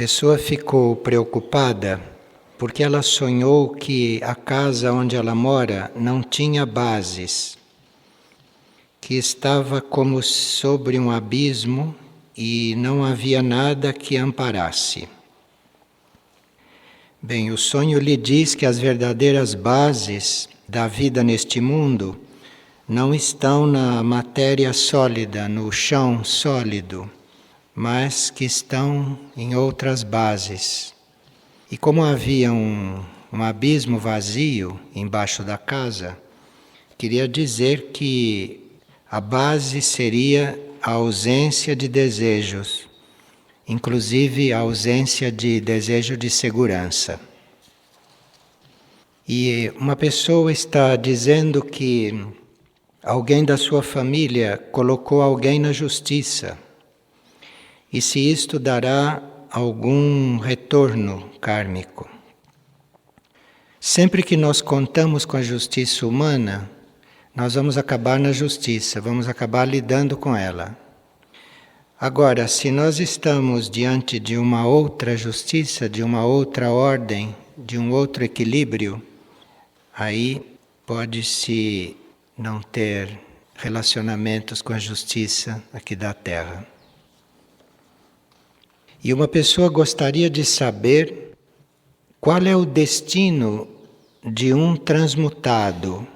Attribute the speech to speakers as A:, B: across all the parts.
A: pessoa ficou preocupada porque ela sonhou que a casa onde ela mora não tinha bases, que estava como sobre um abismo e não havia nada que amparasse. Bem, o sonho lhe diz que as verdadeiras bases da vida neste mundo não estão na matéria sólida, no chão sólido, mas que estão em outras bases. E como havia um abismo vazio embaixo da casa, queria dizer que a base seria a ausência de desejos, inclusive a ausência de desejo de segurança. E uma pessoa está dizendo que alguém da sua família colocou alguém na justiça, e se isto dará algum retorno kármico. Sempre que nós contamos com a justiça humana, nós vamos acabar na justiça, vamos acabar lidando com ela. Agora, se nós estamos diante de uma outra justiça, de uma outra ordem, de um outro equilíbrio, aí pode-se não ter relacionamentos com a justiça aqui da Terra. E uma pessoa gostaria de saber qual é o destino de um transmutado.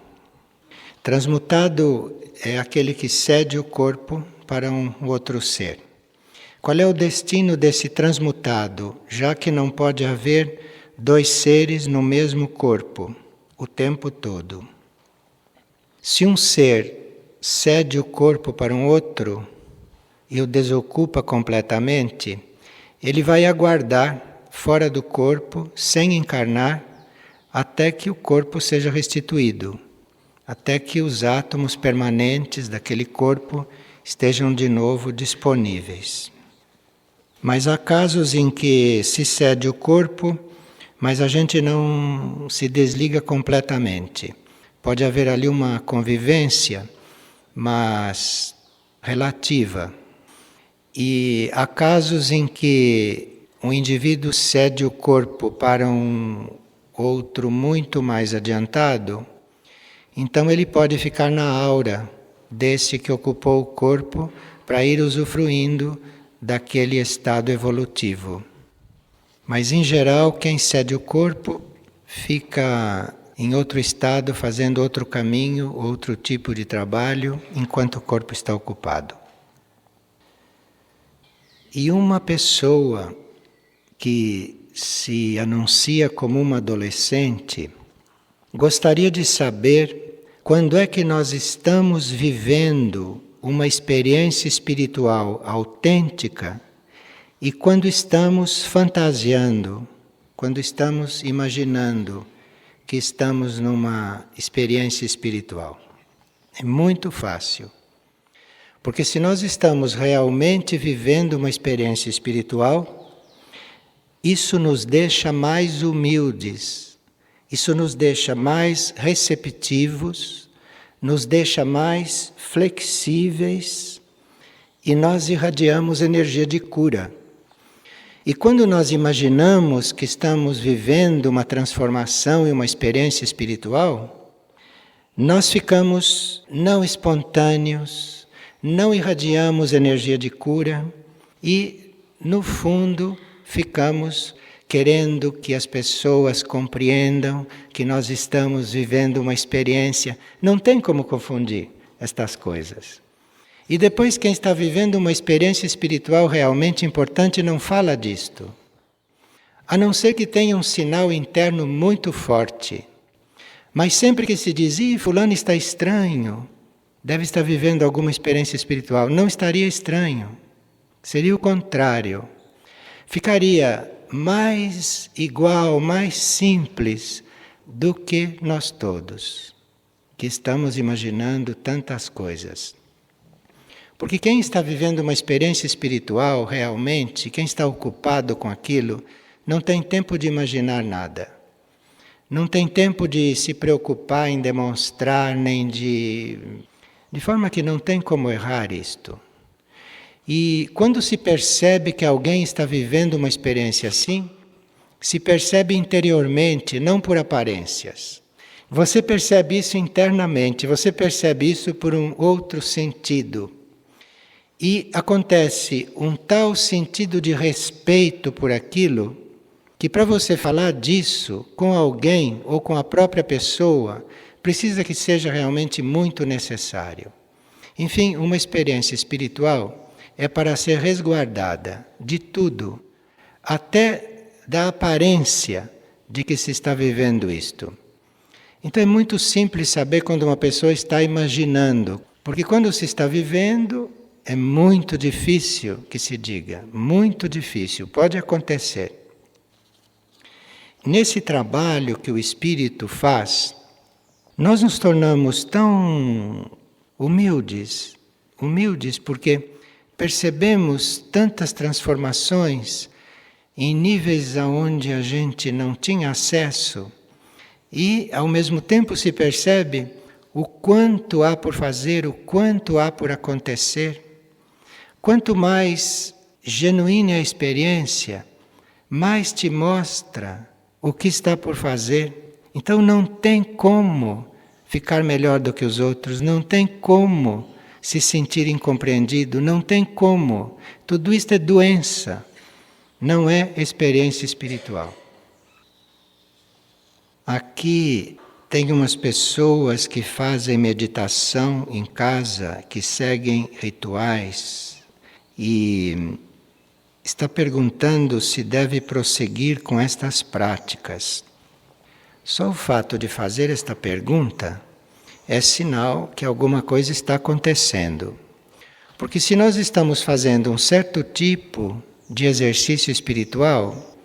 A: Transmutado é aquele que cede o corpo para um outro ser. Qual é o destino desse transmutado, já que não pode haver dois seres no mesmo corpo o tempo todo? Se um ser cede o corpo para um outro e o desocupa completamente, ele vai aguardar fora do corpo, sem encarnar, até que o corpo seja restituído, até que os átomos permanentes daquele corpo estejam de novo disponíveis. Mas há casos em que se cede o corpo, mas a gente não se desliga completamente. Pode haver ali uma convivência, mas relativa. E há casos em que o indivíduo cede o corpo para um outro muito mais adiantado, então ele pode ficar na aura desse que ocupou o corpo para ir usufruindo daquele estado evolutivo. Mas, em geral, quem cede o corpo fica em outro estado, fazendo outro caminho, outro tipo de trabalho, enquanto o corpo está ocupado. E uma pessoa que se anuncia como uma adolescente gostaria de saber quando é que nós estamos vivendo uma experiência espiritual autêntica e quando estamos fantasiando, quando estamos imaginando que estamos numa experiência espiritual. É muito fácil. Porque se nós estamos realmente vivendo uma experiência espiritual, isso nos deixa mais humildes. Isso nos deixa mais receptivos, nos deixa mais flexíveis e nós irradiamos energia de cura. E quando nós imaginamos que estamos vivendo uma transformação e uma experiência espiritual, nós ficamos não espontâneos, não irradiamos energia de cura e, no fundo, ficamos querendo que as pessoas compreendam que nós estamos vivendo uma experiência. Não tem como confundir estas coisas. E depois quem está vivendo uma experiência espiritual realmente importante não fala disto. A não ser que tenha um sinal interno muito forte. Mas sempre que se diz, fulano está estranho, deve estar vivendo alguma experiência espiritual, não estaria estranho. Seria o contrário. Ficaria mais igual, mais simples do que nós todos, que estamos imaginando tantas coisas. Porque quem está vivendo uma experiência espiritual realmente, quem está ocupado com aquilo, não tem tempo de imaginar nada. Não tem tempo de se preocupar em demonstrar, nem de forma que não tem como errar isto. E quando se percebe que alguém está vivendo uma experiência assim, se percebe interiormente, não por aparências. Você percebe isso internamente, você percebe isso por um outro sentido. E acontece um tal sentido de respeito por aquilo, que para você falar disso com alguém ou com a própria pessoa, precisa que seja realmente muito necessário. Enfim, uma experiência espiritual é para ser resguardada de tudo, até da aparência de que se está vivendo isto. Então é muito simples saber quando uma pessoa está imaginando, porque quando se está vivendo é muito difícil que se diga, muito difícil, pode acontecer. Nesse trabalho que o Espírito faz, nós nos tornamos tão humildes porque percebemos tantas transformações em níveis aonde a gente não tinha acesso e, ao mesmo tempo, se percebe o quanto há por fazer, o quanto há por acontecer. Quanto mais genuína é a experiência, mais te mostra o que está por fazer. Então não tem como ficar melhor do que os outros, não tem como se sentir incompreendido, não tem como. Tudo isto é doença, não é experiência espiritual. Aqui tem umas pessoas que fazem meditação em casa, que seguem rituais e está perguntando se deve prosseguir com estas práticas. Só o fato de fazer esta pergunta é sinal que alguma coisa está acontecendo. Porque se nós estamos fazendo um certo tipo de exercício espiritual,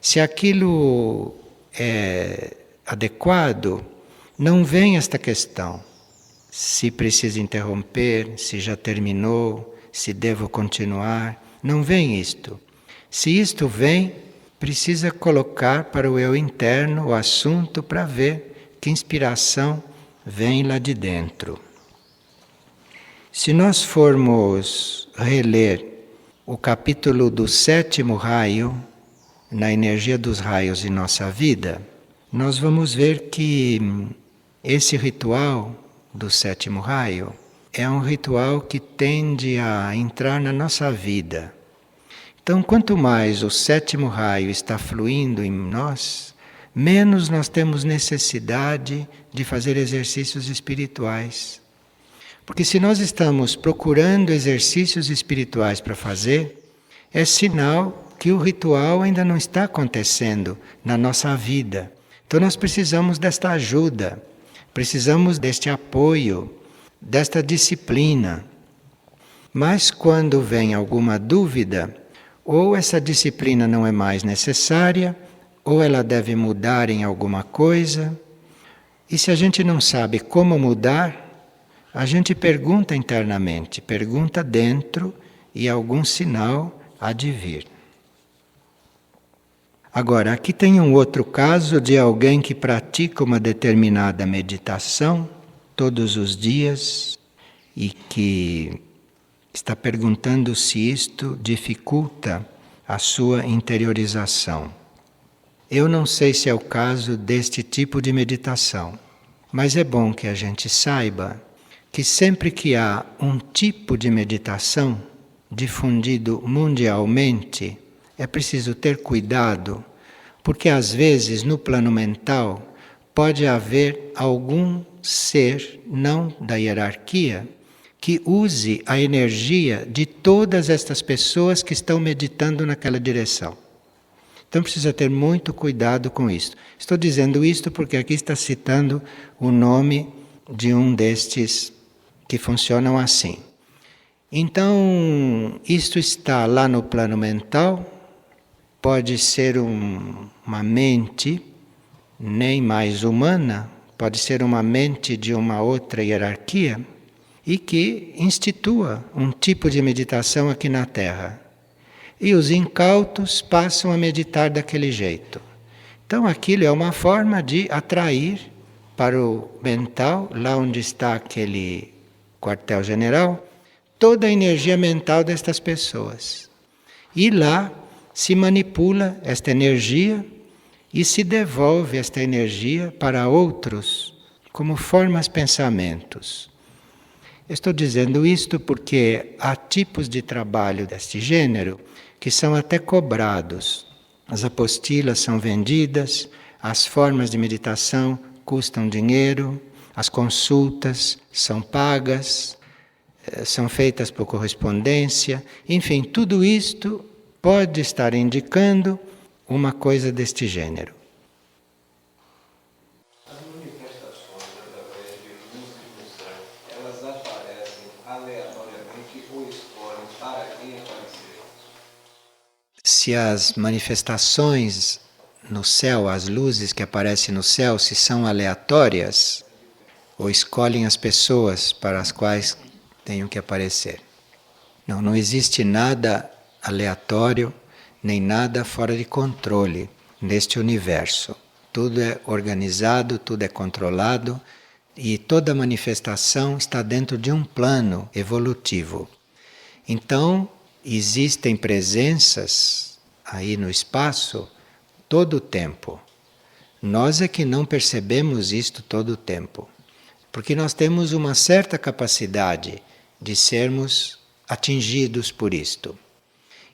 A: se aquilo é adequado, não vem esta questão. Se precisa interromper, se já terminou, se devo continuar, não vem isto. Se isto vem, precisa colocar para o eu interno o assunto para ver que inspiração vem lá de dentro. Se nós formos reler o capítulo do 7º raio, na energia dos raios em nossa vida, nós vamos ver que esse ritual do 7º raio é um ritual que tende a entrar na nossa vida. Então, quanto mais o 7º raio está fluindo em nós, menos nós temos necessidade de fazer exercícios espirituais. Porque se nós estamos procurando exercícios espirituais para fazer, é sinal que o ritual ainda não está acontecendo na nossa vida. Então nós precisamos desta ajuda, precisamos deste apoio, desta disciplina. Mas quando vem alguma dúvida, ou essa disciplina não é mais necessária, ou ela deve mudar em alguma coisa. E se a gente não sabe como mudar, a gente pergunta internamente, pergunta dentro e algum sinal há de vir. Agora, aqui tem um outro caso de alguém que pratica uma determinada meditação todos os dias e que está perguntando se isto dificulta a sua interiorização. Eu não sei se é o caso deste tipo de meditação, mas é bom que a gente saiba que sempre que há um tipo de meditação difundido mundialmente, é preciso ter cuidado, porque às vezes no plano mental pode haver algum ser não da hierarquia que use a energia de todas estas pessoas que estão meditando naquela direção. Então precisa ter muito cuidado com isso. Estou dizendo isto porque aqui está citando o nome de um destes que funcionam assim. Então, isto está lá no plano mental, pode ser uma mente nem mais humana, pode ser uma mente de uma outra hierarquia, e que institua um tipo de meditação aqui na Terra. E os incautos passam a meditar daquele jeito. Então aquilo é uma forma de atrair para o mental, lá onde está aquele quartel-general, toda a energia mental destas pessoas. E lá se manipula esta energia e se devolve esta energia para outros como formas pensamentos. Estou dizendo isto porque há tipos de trabalho deste gênero que são até cobrados. As apostilas são vendidas, as formas de meditação custam dinheiro, as consultas são pagas, são feitas por correspondência, enfim, tudo isto pode estar indicando uma coisa deste gênero.
B: As manifestações através de luz e função, elas aparecem aleatoriamente ou escolhem para quem aparecer?
A: Se as manifestações no céu, as luzes que aparecem no céu, se são aleatórias, ou escolhem as pessoas para as quais tenham que aparecer. Não, não existe nada aleatório, nem nada fora de controle neste universo. Tudo é organizado, tudo é controlado e toda manifestação está dentro de um plano evolutivo. Então, existem presenças aí no espaço todo o tempo. Nós é que não percebemos isto todo o tempo, porque nós temos uma certa capacidade de sermos atingidos por isto.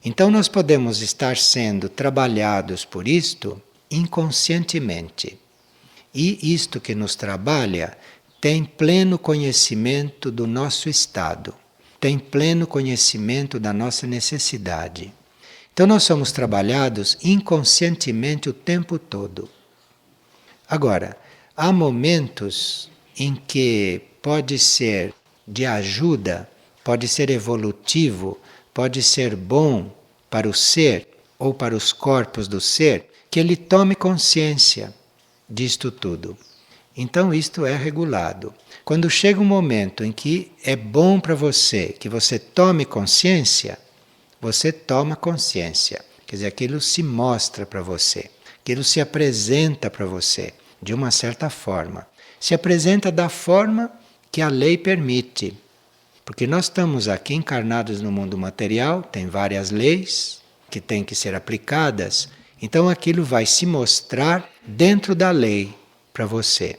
A: Então nós podemos estar sendo trabalhados por isto inconscientemente. E isto que nos trabalha tem pleno conhecimento do nosso estado, tem pleno conhecimento da nossa necessidade. Então nós somos trabalhados inconscientemente o tempo todo. Agora, há momentos em que pode ser de ajuda, pode ser evolutivo, pode ser bom para o ser ou para os corpos do ser, que ele tome consciência disto tudo. Então isto é regulado. Quando chega um momento em que é bom para você, que você tome consciência, você toma consciência. Quer dizer, aquilo se mostra para você, aquilo se apresenta para você, de uma certa forma. Se apresenta da forma que a lei permite. Porque nós estamos aqui encarnados no mundo material, tem várias leis que têm que ser aplicadas, então aquilo vai se mostrar dentro da lei para você.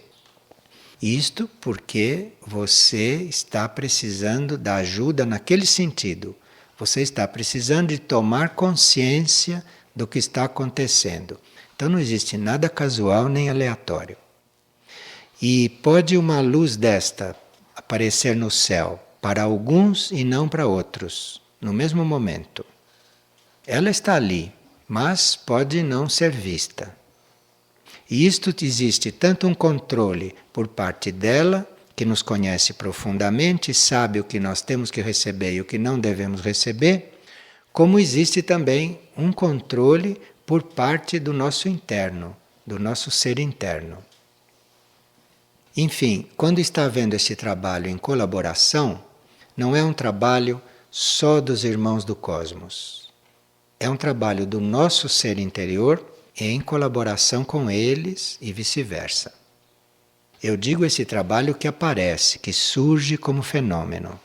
A: Isto porque você está precisando da ajuda naquele sentido. Você está precisando de tomar consciência do que está acontecendo. Então não existe nada casual nem aleatório. E pode uma luz desta aparecer no céu para alguns e não para outros, no mesmo momento. Ela está ali, mas pode não ser vista. E isto existe tanto um controle por parte dela, que nos conhece profundamente, sabe o que nós temos que receber e o que não devemos receber, como existe também um controle por parte do nosso interno, do nosso ser interno. Enfim, quando está havendo esse trabalho em colaboração, não é um trabalho só dos irmãos do cosmos. É um trabalho do nosso ser interior em colaboração com eles e vice-versa. Eu digo esse trabalho que aparece, que surge como fenômeno.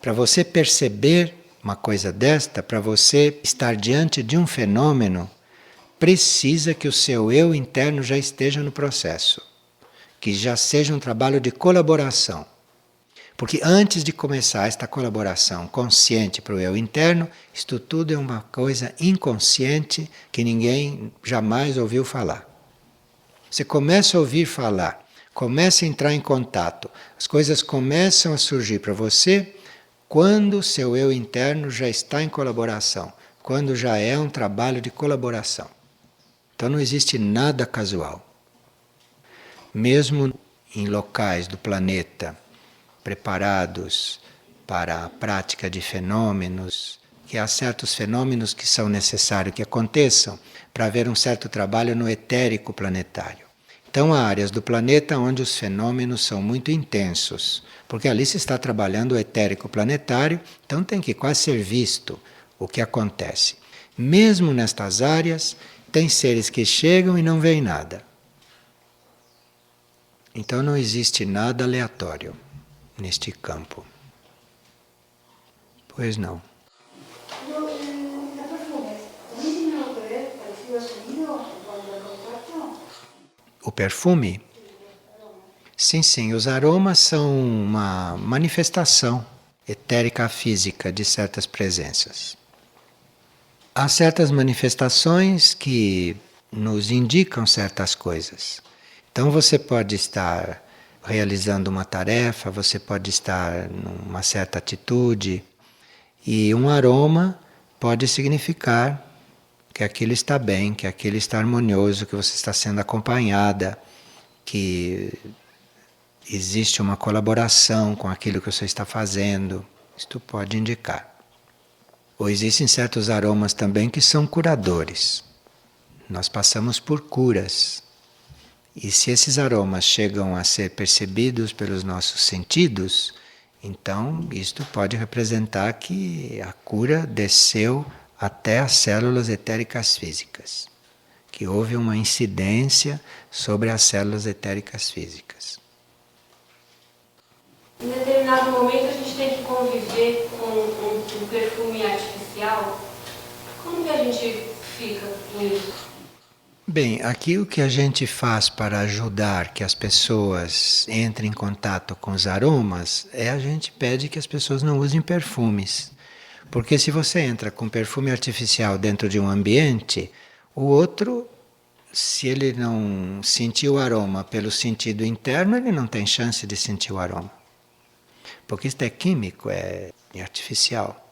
A: Para você perceber uma coisa desta, para você estar diante de um fenômeno, precisa que o seu eu interno já esteja no processo, que já seja um trabalho de colaboração. Porque antes de começar esta colaboração consciente para o eu interno, isto tudo é uma coisa inconsciente que ninguém jamais ouviu falar. Você começa a ouvir falar, começa a entrar em contato, as coisas começam a surgir para você quando o seu eu interno já está em colaboração, quando já é um trabalho de colaboração. Então não existe nada casual. Mesmo em locais do planeta preparados para a prática de fenômenos, que há certos fenômenos que são necessários que aconteçam para haver um certo trabalho no etérico planetário. Então há áreas do planeta onde os fenômenos são muito intensos, porque ali se está trabalhando o etérico planetário, então tem que quase ser visto o que acontece. Mesmo nestas áreas, tem seres que chegam e não veem nada. Então não existe nada aleatório neste campo. Pois não.
C: Pero los perfumes, ¿también tienen algo que ver parecido al sonido en cuanto al contacto?
A: O perfume? Sim, sim. Os aromas são uma manifestação etérica física de certas presenças. Há certas manifestações que nos indicam certas coisas. Então você pode estar realizando uma tarefa, você pode estar numa certa atitude, e um aroma pode significar que aquilo está bem, que aquilo está harmonioso, que você está sendo acompanhada, que existe uma colaboração com aquilo que você está fazendo. Isto pode indicar. Ou existem certos aromas também que são curadores. Nós passamos por curas. E se esses aromas chegam a ser percebidos pelos nossos sentidos, então isto pode representar que a cura desceu até as células etéricas físicas, que houve uma incidência sobre as células etéricas físicas.
D: Em determinado momento a gente tem que conviver com um perfume artificial. Como que a gente fica com isso?
A: Bem, aqui o que a gente faz para ajudar que as pessoas entrem em contato com os aromas é a gente pede que as pessoas não usem perfumes. Porque se você entra com perfume artificial dentro de um ambiente, o outro, se ele não sentir o aroma pelo sentido interno, ele não tem chance de sentir o aroma. Porque isso é químico, é artificial.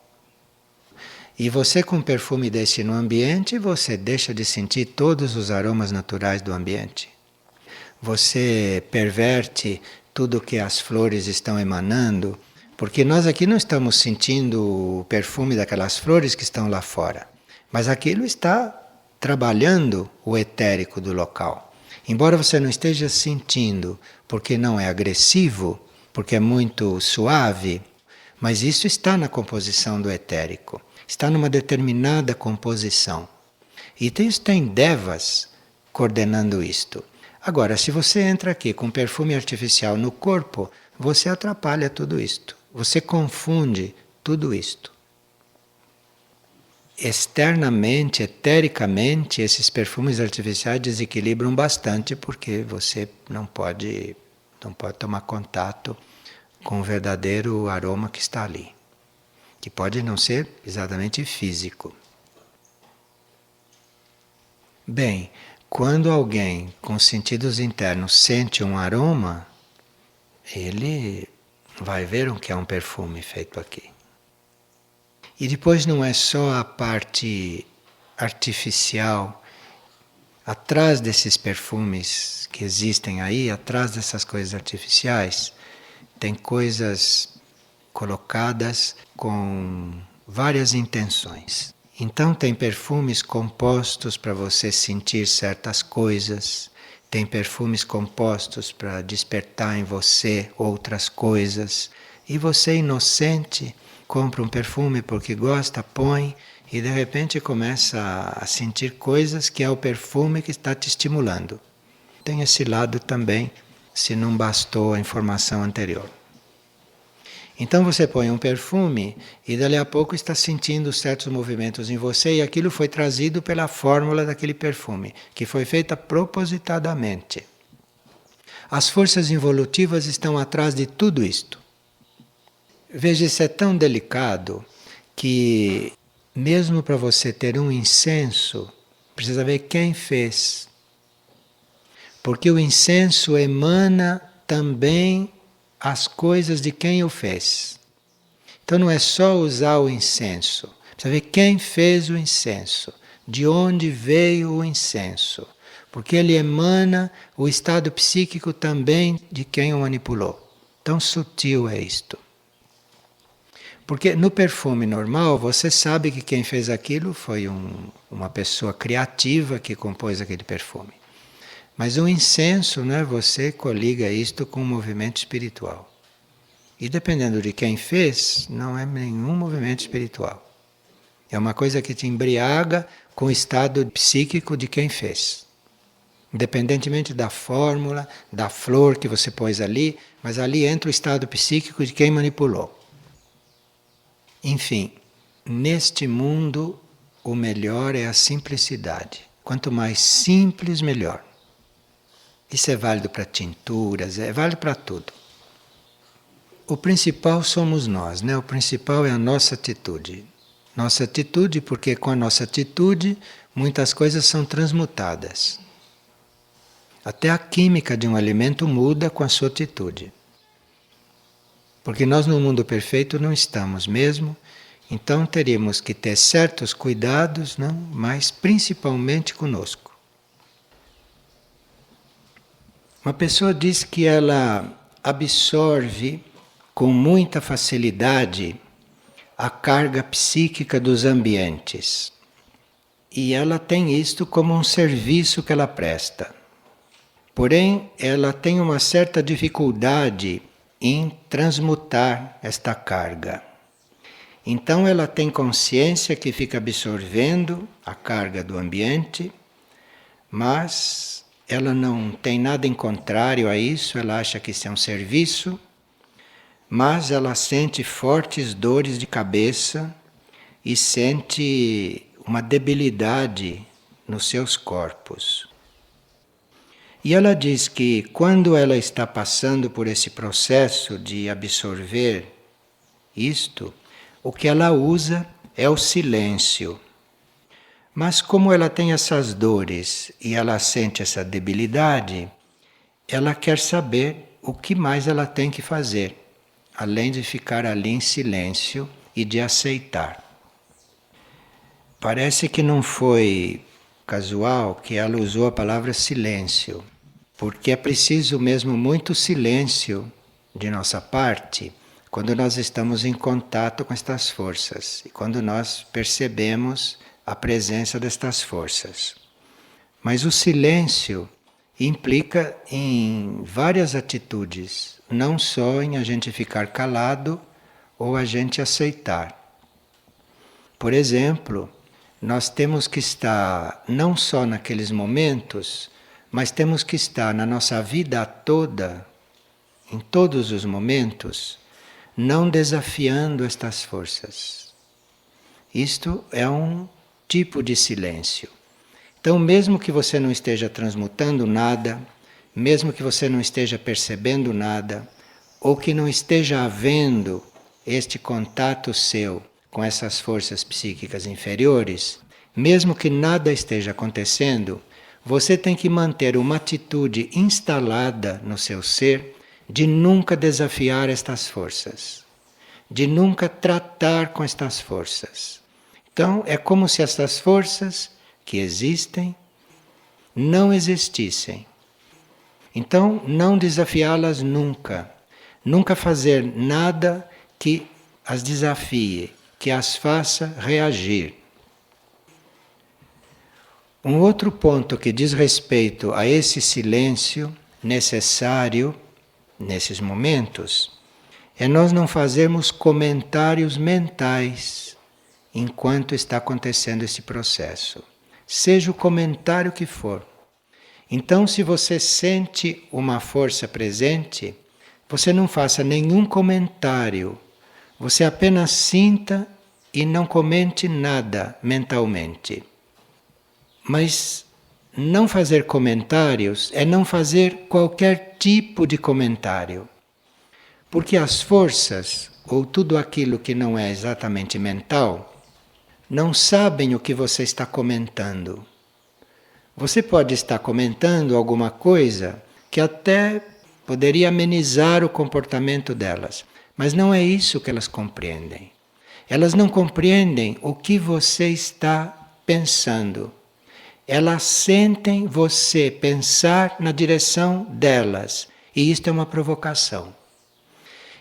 A: E você com um perfume desse no ambiente, você deixa de sentir todos os aromas naturais do ambiente. Você perverte tudo que as flores estão emanando, porque nós aqui não estamos sentindo o perfume daquelas flores que estão lá fora. Mas aquilo está trabalhando o etérico do local. Embora você não esteja sentindo, porque não é agressivo, porque é muito suave, mas isso está na composição do etérico. Está numa determinada composição. E isso tem devas coordenando isto. Agora, se você entra aqui com perfume artificial no corpo, você atrapalha tudo isto. Você confunde tudo isto. Externamente, etericamente, esses perfumes artificiais desequilibram bastante porque você não pode tomar contato com o verdadeiro aroma que está ali, que pode não ser exatamente físico. Bem, quando alguém com sentidos internos sente um aroma, ele vai ver o que é um perfume feito aqui. E depois não é só a parte artificial. Atrás desses perfumes que existem aí, atrás dessas coisas artificiais, tem coisas colocadas com várias intenções. Então tem perfumes compostos para você sentir certas coisas, tem perfumes compostos para despertar em você outras coisas, e você, inocente, compra um perfume porque gosta, põe, e de repente começa a sentir coisas que é o perfume que está te estimulando. Tem esse lado também, se não bastou a informação anterior. Então você põe um perfume e dali a pouco está sentindo certos movimentos em você, e aquilo foi trazido pela fórmula daquele perfume, que foi feita propositadamente. As forças involutivas estão atrás de tudo isto. Veja, isso é tão delicado que mesmo para você ter um incenso, precisa ver quem fez. Porque o incenso emana também as coisas de quem o fez. Então não é só usar o incenso, precisa ver quem fez o incenso, de onde veio o incenso, porque ele emana o estado psíquico também de quem o manipulou. Tão sutil é isto. Porque no perfume normal, você sabe que quem fez aquilo foi uma pessoa criativa que compôs aquele perfume. Mas o incenso, né, você coliga isto com um movimento espiritual. E dependendo de quem fez, não é nenhum movimento espiritual. É uma coisa que te embriaga com o estado psíquico de quem fez. Independentemente da fórmula, da flor que você pôs ali, mas ali entra o estado psíquico de quem manipulou. Enfim, neste mundo o melhor é a simplicidade. Quanto mais simples, melhor. Isso é válido para tinturas, é válido para tudo. O principal somos nós, né? O principal é a nossa atitude. Nossa atitude, porque com a nossa atitude muitas coisas são transmutadas. Até a química de um alimento muda com a sua atitude. Porque nós no mundo perfeito não estamos mesmo, então teríamos que ter certos cuidados, não? Mas principalmente conosco. Uma pessoa diz que ela absorve com muita facilidade a carga psíquica dos ambientes. E ela tem isto como um serviço que ela presta. Porém, ela tem uma certa dificuldade em transmutar esta carga. Então ela tem consciência que fica absorvendo a carga do ambiente, mas ela não tem nada em contrário a isso, ela acha que isso é um serviço, mas ela sente fortes dores de cabeça e sente uma debilidade nos seus corpos. E ela diz que quando ela está passando por esse processo de absorver isto, o que ela usa é o silêncio. Mas como ela tem essas dores e ela sente essa debilidade, ela quer saber o que mais ela tem que fazer, além de ficar ali em silêncio e de aceitar. Parece que não foi casual que ela usou a palavra silêncio, porque é preciso mesmo muito silêncio de nossa parte quando nós estamos em contato com estas forças e quando nós percebemos a presença destas forças. Mas o silêncio implica em várias atitudes, não só em a gente ficar calado ou a gente aceitar. Por exemplo, nós temos que estar não só naqueles momentos, mas temos que estar na nossa vida toda, em todos os momentos, não desafiando estas forças. Isto é um tipo de silêncio. Então, mesmo que você não esteja transmutando nada, mesmo que você não esteja percebendo nada, ou que não esteja havendo este contato seu com essas forças psíquicas inferiores, mesmo que nada esteja acontecendo, você tem que manter uma atitude instalada no seu ser de nunca desafiar estas forças, de nunca tratar com estas forças. Então, é como se estas forças que existem não existissem. Então, não desafiá-las nunca. Nunca fazer nada que as desafie, que as faça reagir. Um outro ponto que diz respeito a esse silêncio necessário nesses momentos é nós não fazermos comentários mentais enquanto está acontecendo esse processo, seja o comentário que for. Então, se você sente uma força presente, você não faça nenhum comentário, você apenas sinta e não comente nada mentalmente. Mas não fazer comentários é não fazer qualquer tipo de comentário. Porque as forças, ou tudo aquilo que não é exatamente mental, não sabem o que você está comentando. Você pode estar comentando alguma coisa que até poderia amenizar o comportamento delas, mas não é isso que elas compreendem. Elas não compreendem o que você está pensando. Elas sentem você pensar na direção delas, e isto é uma provocação.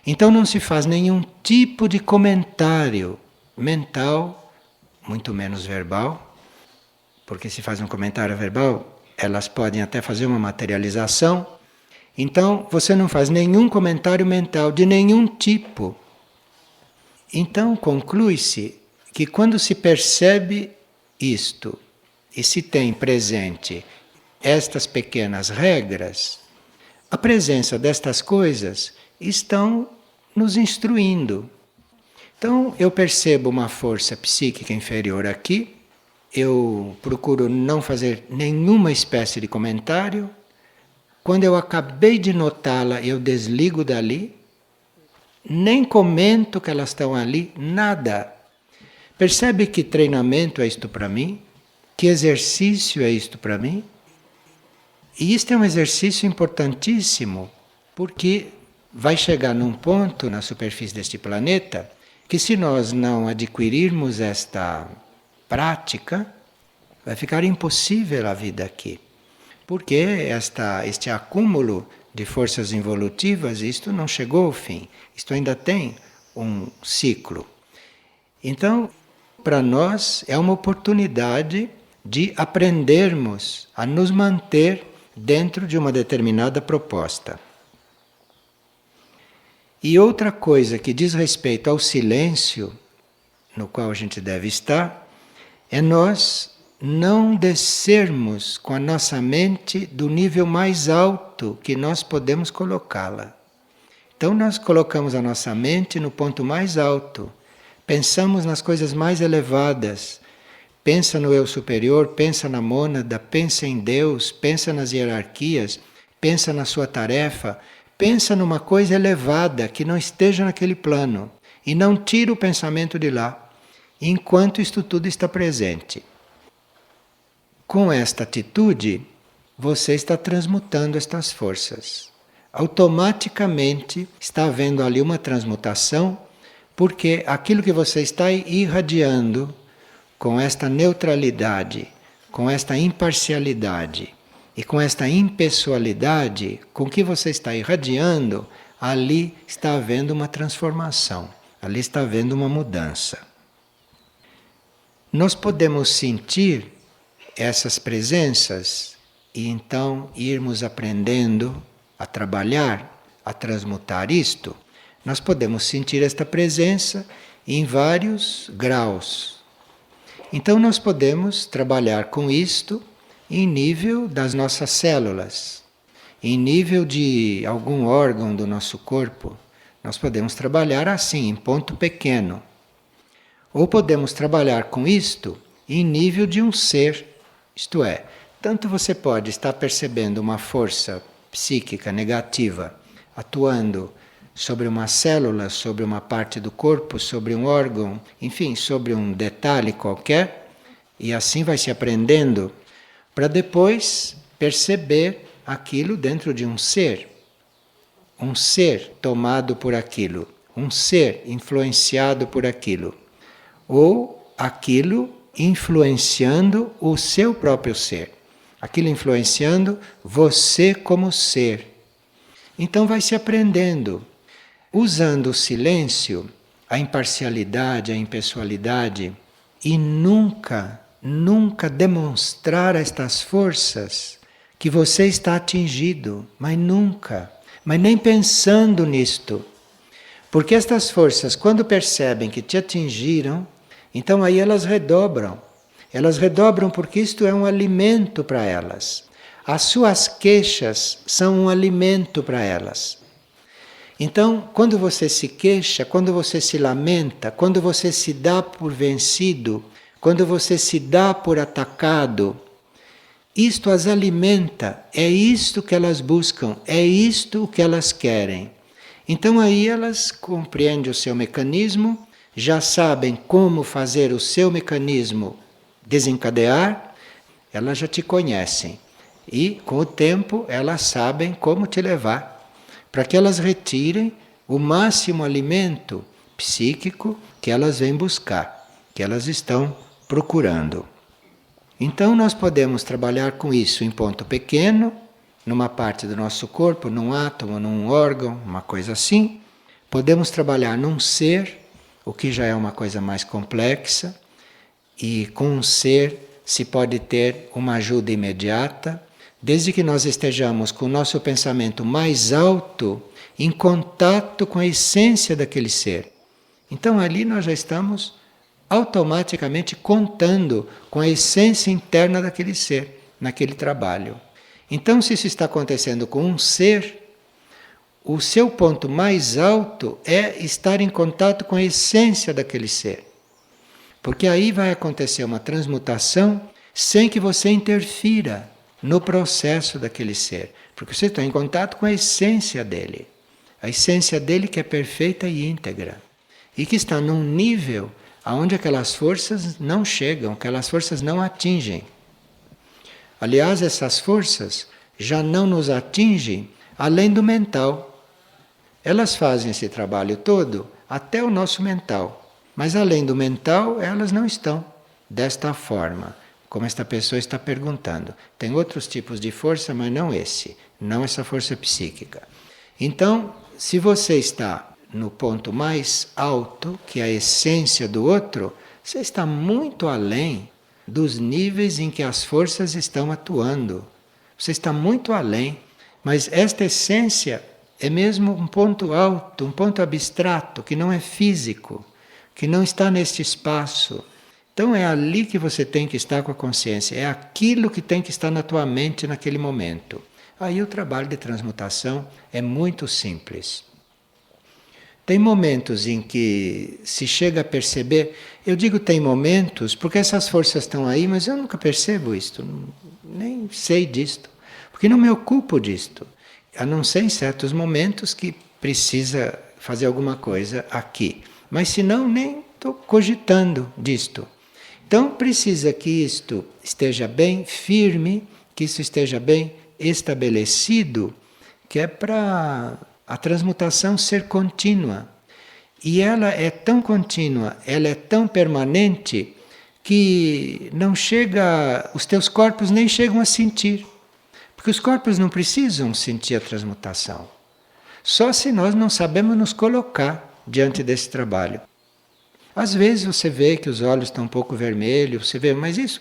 A: Então não se faz nenhum tipo de comentário mental, muito menos verbal, porque se faz um comentário verbal, elas podem até fazer uma materialização. Então você não faz nenhum comentário mental de nenhum tipo. Então conclui-se que quando se percebe isto, e se tem presente estas pequenas regras, a presença destas coisas estão nos instruindo. Então eu percebo uma força psíquica inferior aqui, eu procuro não fazer nenhuma espécie de comentário. Quando eu acabei de notá-la, eu desligo dali, nem comento que elas estão ali, nada. Percebe que treinamento é isto para mim? Que exercício é isto para mim? E isto é um exercício importantíssimo, porque vai chegar num ponto na superfície deste planeta que, se nós não adquirirmos esta prática, vai ficar impossível a vida aqui. Porque este acúmulo de forças involutivas, isto não chegou ao fim, isto ainda tem um ciclo. Então, para nós é uma oportunidade de aprendermos a nos manter dentro de uma determinada proposta. E outra coisa que diz respeito ao silêncio, no qual a gente deve estar, é nós não descermos com a nossa mente do nível mais alto que nós podemos colocá-la. Então nós colocamos a nossa mente no ponto mais alto, pensamos nas coisas mais elevadas, pensa no eu superior, pensa na mônada, pensa em Deus, pensa nas hierarquias, pensa na sua tarefa, pensa numa coisa elevada que não esteja naquele plano e não tira o pensamento de lá, enquanto isto tudo está presente. Com esta atitude, você está transmutando estas forças. Automaticamente está havendo ali uma transmutação, porque aquilo que você está irradiando com esta neutralidade, com esta imparcialidade e com esta impessoalidade com que você está irradiando, ali está havendo uma transformação, ali está havendo uma mudança. Nós podemos sentir essas presenças e então irmos aprendendo a trabalhar, a transmutar isto. Nós podemos sentir esta presença em vários graus. Então nós podemos trabalhar com isto em nível das nossas células, em nível de algum órgão do nosso corpo. Nós podemos trabalhar assim, em ponto pequeno. Ou podemos trabalhar com isto em nível de um ser. Isto é, tanto você pode estar percebendo uma força psíquica negativa atuando sobre uma célula, sobre uma parte do corpo, sobre um órgão, enfim, sobre um detalhe qualquer, e assim vai se aprendendo, para depois perceber aquilo dentro de um ser tomado por aquilo, um ser influenciado por aquilo, ou aquilo influenciando o seu próprio ser, aquilo influenciando você como ser. Então vai se aprendendo, usando o silêncio, a imparcialidade, a impessoalidade, e nunca demonstrar a estas forças que você está atingido, mas nunca, mas nem pensando nisto. Porque estas forças, quando percebem que te atingiram, então aí elas redobram. Elas redobram porque isto é um alimento para elas. As suas queixas são um alimento para elas. Então, quando você se queixa, quando você se lamenta, quando você se dá por vencido, quando você se dá por atacado, isto as alimenta, é isto que elas buscam, é isto que elas querem. Então aí elas compreendem o seu mecanismo, já sabem como fazer o seu mecanismo desencadear, elas já te conhecem. E com o tempo elas sabem como te levar, para que elas retirem o máximo alimento psíquico que elas vêm buscar, que elas estão procurando. Então nós podemos trabalhar com isso em ponto pequeno, numa parte do nosso corpo, num átomo, num órgão, uma coisa assim. Podemos trabalhar num ser, o que já é uma coisa mais complexa, e com um ser se pode ter uma ajuda imediata, desde que nós estejamos com o nosso pensamento mais alto em contato com a essência daquele ser. Então ali nós já estamos automaticamente contando com a essência interna daquele ser, naquele trabalho. Então, se isso está acontecendo com um ser, o seu ponto mais alto é estar em contato com a essência daquele ser. Porque aí vai acontecer uma transmutação sem que você interfira no processo daquele ser. Porque você está em contato com a essência dele. A essência dele que é perfeita e íntegra. E que está num nível onde aquelas forças não chegam, aquelas forças não atingem. Aliás, essas forças já não nos atingem além do mental. Elas fazem esse trabalho todo até o nosso mental. Mas além do mental, elas não estão desta forma, como esta pessoa está perguntando. Tem outros tipos de força, mas não esse, não essa força psíquica. Então, se você está no ponto mais alto, que é a essência do outro, você está muito além dos níveis em que as forças estão atuando. Você está muito além, mas esta essência é mesmo um ponto alto, um ponto abstrato, que não é físico, que não está neste espaço. Então é ali que você tem que estar com a consciência, é aquilo que tem que estar na tua mente naquele momento. Aí o trabalho de transmutação é muito simples. Tem momentos em que se chega a perceber, eu digo tem momentos, porque essas forças estão aí, mas eu nunca percebo isto, nem sei disto, porque não me ocupo disto, a não ser em certos momentos que precisa fazer alguma coisa aqui. Mas se não, nem estou cogitando disto. Então precisa que isto esteja bem firme, que isso esteja bem estabelecido, que é para a transmutação ser contínua. E ela é tão contínua, ela é tão permanente, que não chega, os teus corpos nem chegam a sentir. Porque os corpos não precisam sentir a transmutação. Só se nós não sabemos nos colocar diante desse trabalho. Às vezes você vê que os olhos estão um pouco vermelhos, você vê, mas isso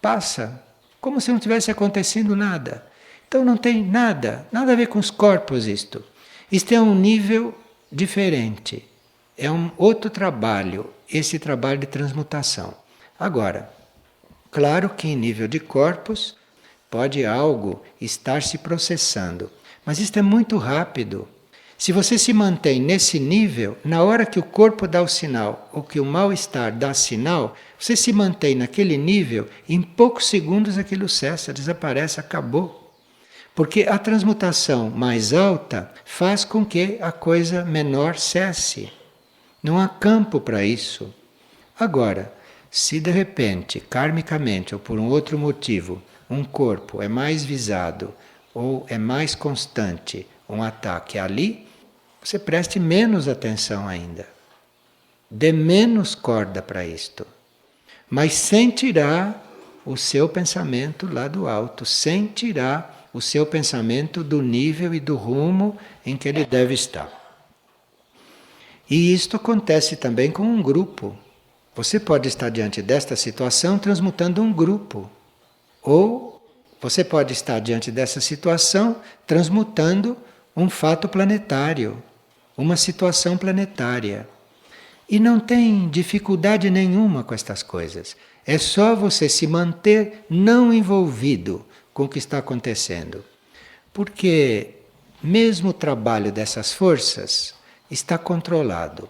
A: passa, como se não tivesse acontecendo nada. Então não tem nada a ver com os corpos isto. Isto é um nível diferente, é um outro trabalho, esse trabalho de transmutação. Agora, claro que em nível de corpos pode algo estar se processando, mas isto é muito rápido. Se você se mantém nesse nível, na hora que o corpo dá o sinal, ou que o mal-estar dá sinal, você se mantém naquele nível, em poucos segundos aquilo cessa, desaparece, acabou. Porque a transmutação mais alta faz com que a coisa menor cesse. Não há campo para isso. Agora, se de repente, karmicamente ou por um outro motivo, um corpo é mais visado ou é mais constante um ataque ali, você preste menos atenção ainda. Dê menos corda para isto. Mas sem tirar o seu pensamento lá do alto, sem tirar o seu pensamento do nível e do rumo em que ele deve estar. E isto acontece também com um grupo. Você pode estar diante desta situação transmutando um grupo. Ou você pode estar diante dessa situação transmutando um fato planetário, uma situação planetária. E não tem dificuldade nenhuma com estas coisas. É só você se manter não envolvido com o que está acontecendo. Porque mesmo o trabalho dessas forças está controlado.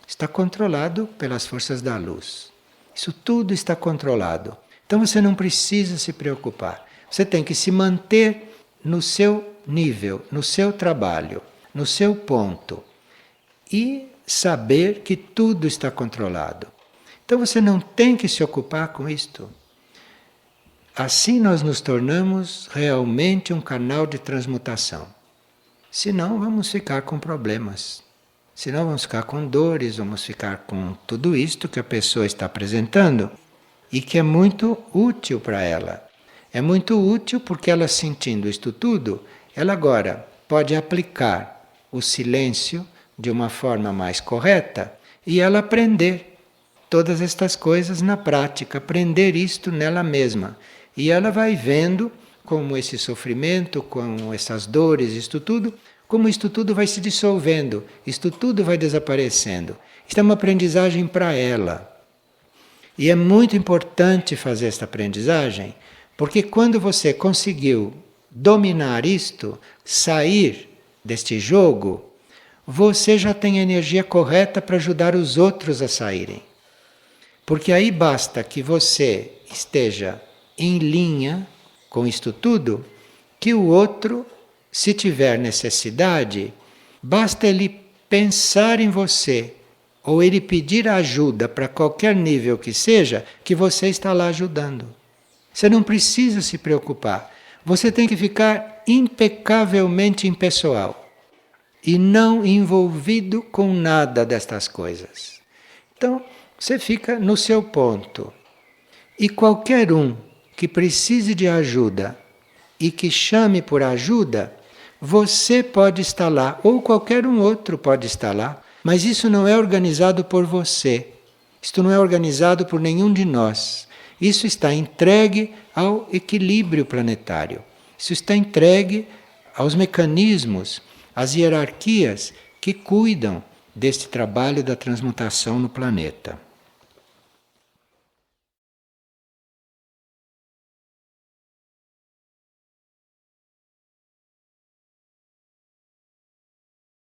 A: Está controlado pelas forças da luz. Isso tudo está controlado. Então você não precisa se preocupar. Você tem que se manter no seu nível, no seu trabalho, no seu ponto. E saber que tudo está controlado. Então você não tem que se ocupar com isto. Assim nós nos tornamos realmente um canal de transmutação. Senão vamos ficar com problemas. Senão vamos ficar com dores, vamos ficar com tudo isto que a pessoa está apresentando e que é muito útil para ela. É muito útil porque ela sentindo isto tudo, ela agora pode aplicar o silêncio de uma forma mais correta e ela aprender todas estas coisas na prática, aprender isto nela mesma. E ela vai vendo como esse sofrimento, como essas dores, isto tudo, como isto tudo vai se dissolvendo, isto tudo vai desaparecendo. Isto é uma aprendizagem para ela. E é muito importante fazer esta aprendizagem, porque quando você conseguiu dominar isto, sair deste jogo, você já tem a energia correta para ajudar os outros a saírem. Porque aí basta que você esteja em linha com isto tudo, que o outro, se tiver necessidade, basta ele pensar em você, ou ele pedir ajuda para qualquer nível que seja, que você está lá ajudando. Você não precisa se preocupar. Você tem que ficar impecavelmente impessoal e não envolvido com nada destas coisas. Então, você fica no seu ponto. E qualquer um que precise de ajuda e que chame por ajuda, você pode estar lá, ou qualquer um outro pode estar lá, mas isso não é organizado por você. Isto não é organizado por nenhum de nós. Isso está entregue ao equilíbrio planetário. Isso está entregue aos mecanismos, às hierarquias que cuidam deste trabalho da transmutação no planeta.